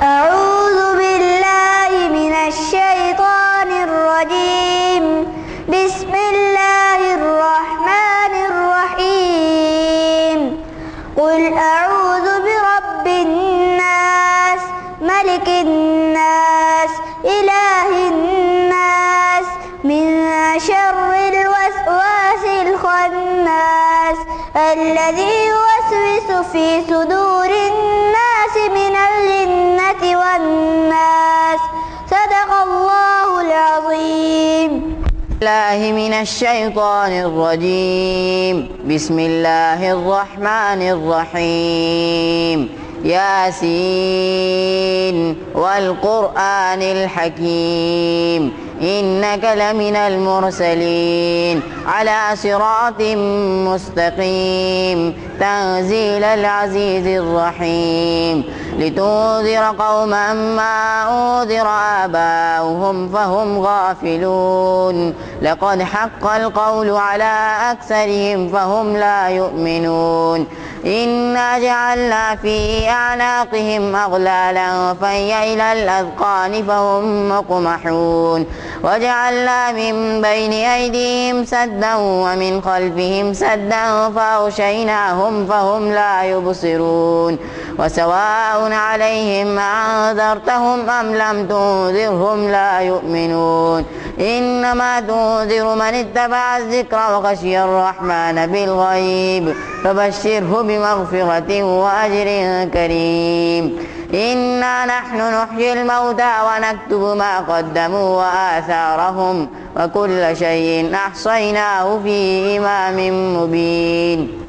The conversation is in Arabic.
أعوذ بالله من الشيطان الرجيم. بسم الله الرحمن الرحيم. قل أعوذ برب الناس ملك الناس إله الناس من شر الوسواس الخناس الذي يوسوس في صدور الناس من الجنة والناس. صدق الله العظيم. الله من الشيطان الرجيم. بسم الله الرحمن الرحيم. ياسين والقرآن الحكيم إنك لمن المرسلين على صراط مستقيم تنزيل العزيز الرحيم لتنذر قوما ما أنذر آباؤهم فهم غافلون لقد حق القول على أكثرهم فهم لا يؤمنون إنا جعلنا في أعناقهم أغلالا فهي إلى الأذقان فهم مقمحون وجعلنا من بين أيديهم سدا ومن خلفهم سدا فأغشيناهم فهم لا يبصرون وسواء عليهم أنذرتهم أم لم تنذرهم لا يؤمنون إنما تنذر من اتبع الذكر وخشي الرحمن بالغيب فبشره بمغفرة وأجر كريم إنا نحن نحيي الموتى ونكتب ما قدموا وآثارهم وكل شيء أحصيناه في إمام مبين.